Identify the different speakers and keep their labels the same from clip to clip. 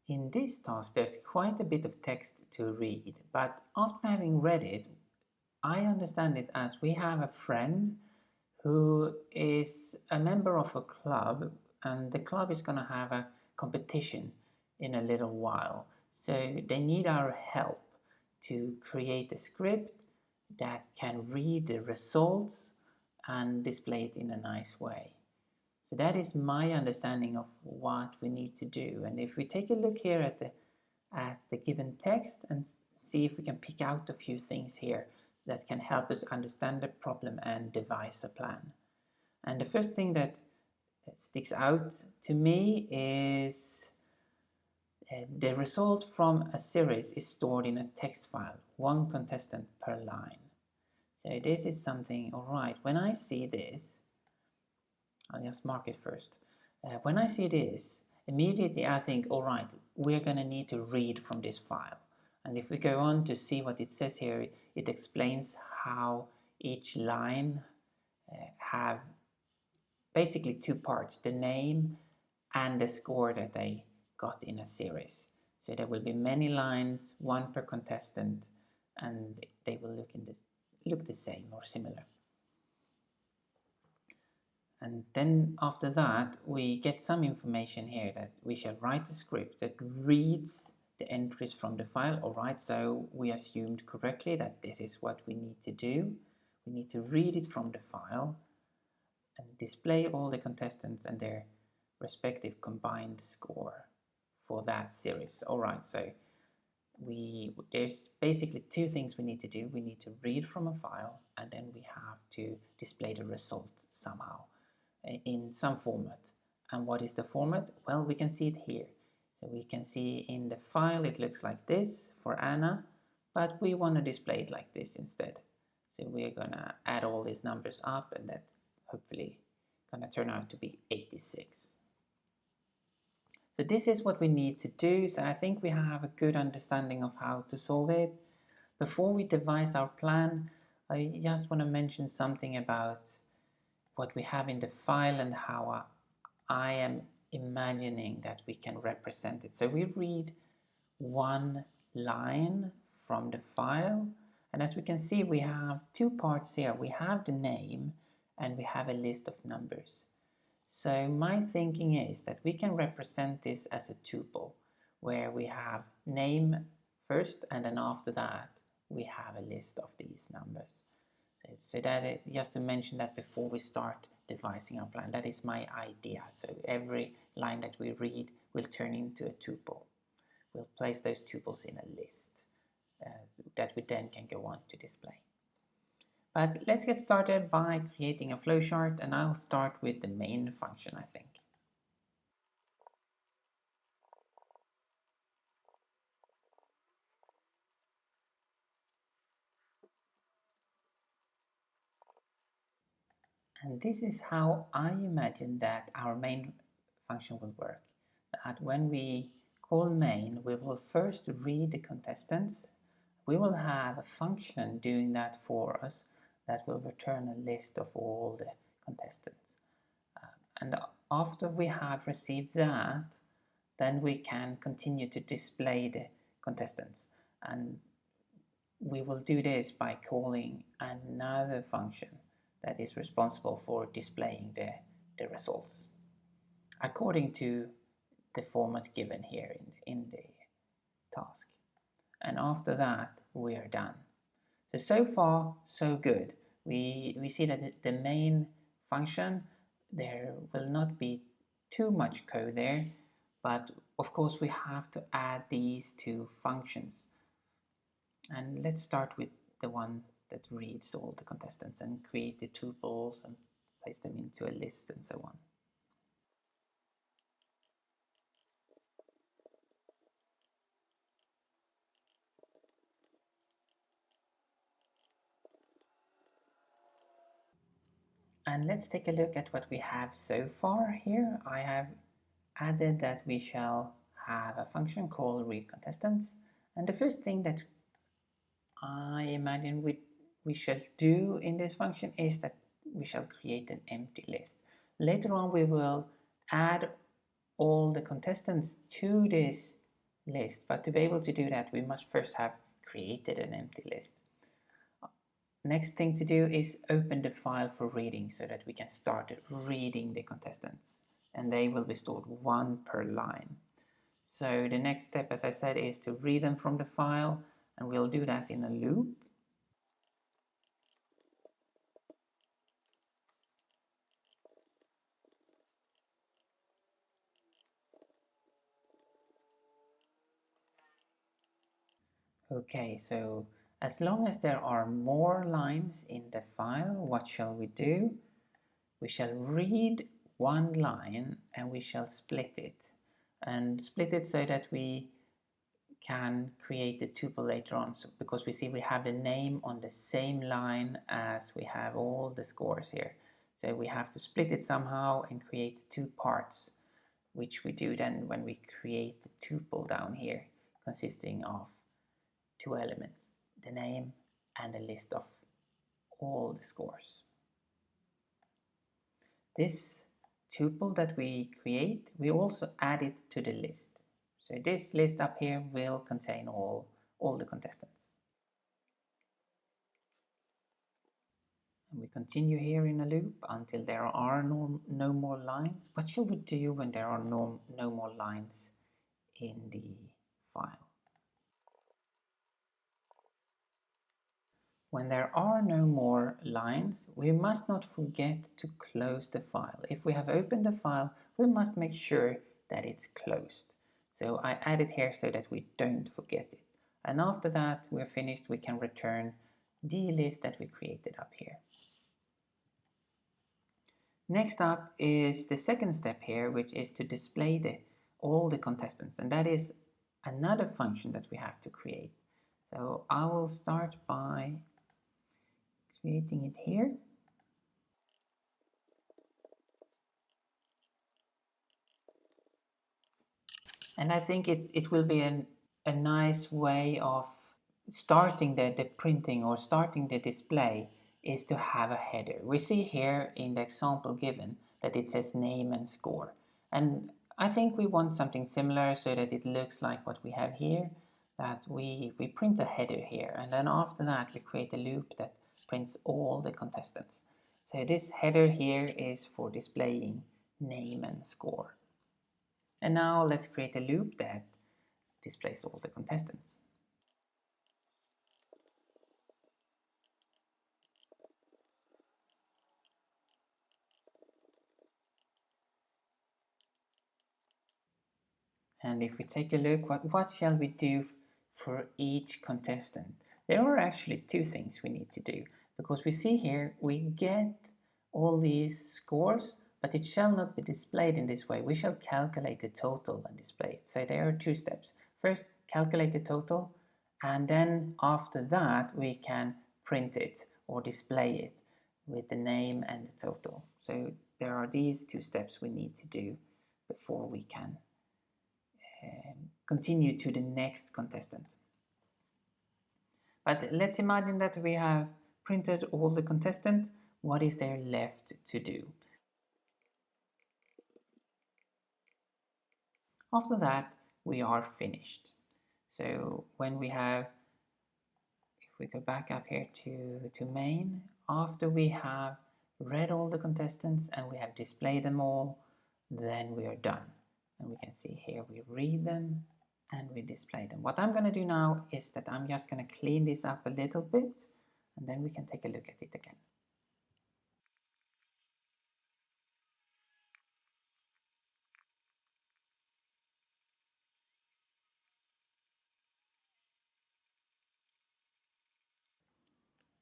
Speaker 1: in this task there's quite a bit of text to read, but after having read it, I understand it as we have a friend who is a member of a club, and the club is going to have a competition in a little while. So they need our help to create a script that can read the results and display it in a nice way. So that is my understanding of what we need to do. And if we take a look here at the given text and see if we can pick out a few things here that can help us understand the problem and devise a plan. And the first thing that sticks out to me is the result from a series is stored in a text file, one contestant per line. So this is something, all right, when I see this, I'll just mark it first. When I see this, immediately I think, all right, we're going to need to read from this file. And if we go on to see what it says here, it explains how each line have basically two parts, the name and the score that they got in a series. So there will be many lines, one per contestant, and they will look the same or similar. And then after that, we get some information here that we shall write a script that reads the entries from the file. All right, so we assumed correctly that this is what we need to do. We need to read it from the file and display all the contestants and their respective combined score for that series. All right, so there's basically two things we need to do. We need to read from a file, and then we have to display the result somehow in some format. And what is the format? Well, we can see it here. So we can see in the file it looks like this for Anna, but we want to display it like this instead. So we're going to add all these numbers up, and that's hopefully going to turn out to be 86. So this is what we need to do. So I think we have a good understanding of how to solve it. Before we devise our plan, I just want to mention something about what we have in the file and how I am imagining that we can represent it. So we read one line from the file, and as we can see, we have two parts here. We have the name and we have a list of numbers. So my thinking is that we can represent this as a tuple, where we have name first, and then after that we have a list of these numbers. So that, just to mention that before we start devising our plan, that is my idea. So every line that we read will turn into a tuple. We'll place those tuples in a list that we then can go on to display. But let's get started by creating a flowchart, and I'll start with the main function, I think. And this is how I imagine that our main function will work. That when we call main, we will first read the contestants. We will have a function doing that for us that will return a list of all the contestants. And after we have received that, then we can continue to display the contestants. And we will do this by calling another function that is responsible for displaying the results according to the format given here in the task. And after that, we are done. So far, so good. We see that the main function, there will not be too much code there, but of course we have to add these two functions. And let's start with the one that reads all the contestants and create the tuples and place them into a list and so on. And let's take a look at what we have so far here. I have added that we shall have a function called read contestants, and the first thing that I imagine we shall do in this function is that we shall create an empty list. Later on we will add all the contestants to this list. But to be able to do that, we must first have created an empty list. Next thing to do is open the file for reading so that we can start reading the contestants, and they will be stored one per line. So the next step, as I said, is to read them from the file, and we'll do that in a loop. Okay, so as long as there are more lines in the file, what shall we do? We shall read one line and we shall split it. And split it so that we can create the tuple later on, so because we see we have the name on the same line as we have all the scores here. So we have to split it somehow and create two parts, which we do then when we create the tuple down here, consisting of two elements, the name and a list of all the scores. This tuple that we create, we also add it to the list. So this list up here will contain all the contestants. And we continue here in a loop until there are no more lines. What shall we do when there are no more lines in the file? When there are no more lines, we must not forget to close the file. If we have opened the file, we must make sure that it's closed. So I add it here so that we don't forget it. And after that we're finished, we can return the list that we created up here. Next up is the second step here, which is to display all the contestants, and that is another function that we have to create. So I will start by creating it here. And I think it will be a nice way of starting the printing or starting the display is to have a header. We see here in the example given that it says name and score. And I think we want something similar so that it looks like what we have here, that we print a header here, and then after that we create a loop that prints all the contestants. So this header here is for displaying name and score. And now let's create a loop that displays all the contestants. And if we take a look, what shall we do for each contestant? There are actually two things we need to do, because we see here we get all these scores, but it shall not be displayed in this way. We shall calculate the total and display it. So there are two steps. First, calculate the total, and then after that we can print it or display it with the name and the total. So there are these two steps we need to do before we can continue to the next contestant. But let's imagine that we have printed all the contestants. What is there left to do? After that, we are finished. So when we have, if we go back up here to main, after we have read all the contestants and we have displayed them all, then we are done. And we can see here we read them and we display them. What I'm going to do now is that I'm just going to clean this up a little bit, and then we can take a look at it again.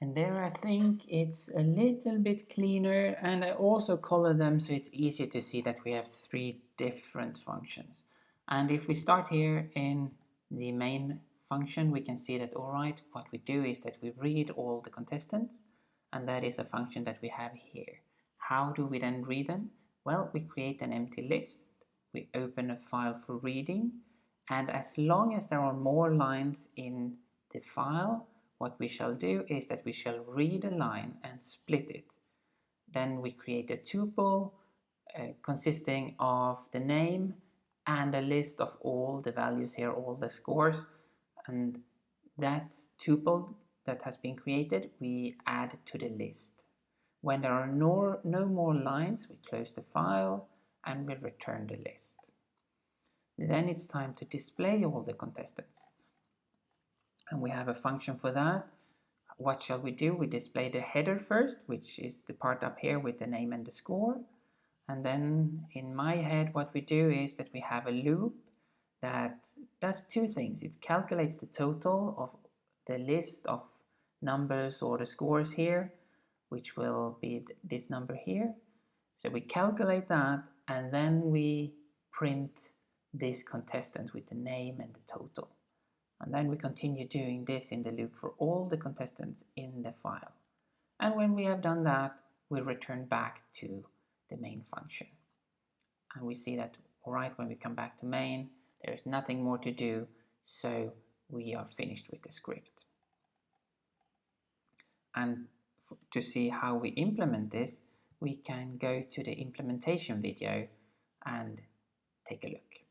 Speaker 1: And there I think it's a little bit cleaner, and I also color them so it's easier to see that we have three different functions. And if we start here in the main function, we can see that, alright, what we do is that we read all the contestants, and that is a function that we have here. How do we then read them? Well, we create an empty list, we open a file for reading, and as long as there are more lines in the file, what we shall do is that we shall read a line and split it. Then we create a tuple consisting of the name and a list of all the values here, all the scores, and that tuple that has been created we add to the list. When there are no more lines, we close the file and we return the list. Then it's time to display all the contestants, and we have a function for that. What shall we do? We display the header first, which is the part up here with the name and the score. And then in my head, what we do is that we have a loop that does two things. It calculates the total of the list of numbers or the scores here, which will be this number here. So we calculate that, and then we print this contestant with the name and the total. And then we continue doing this in the loop for all the contestants in the file. And when we have done that, we return back to the main function. And we see that, all right, when we come back to main, there's nothing more to do, so we are finished with the script. And to see how we implement this, we can go to the implementation video and take a look.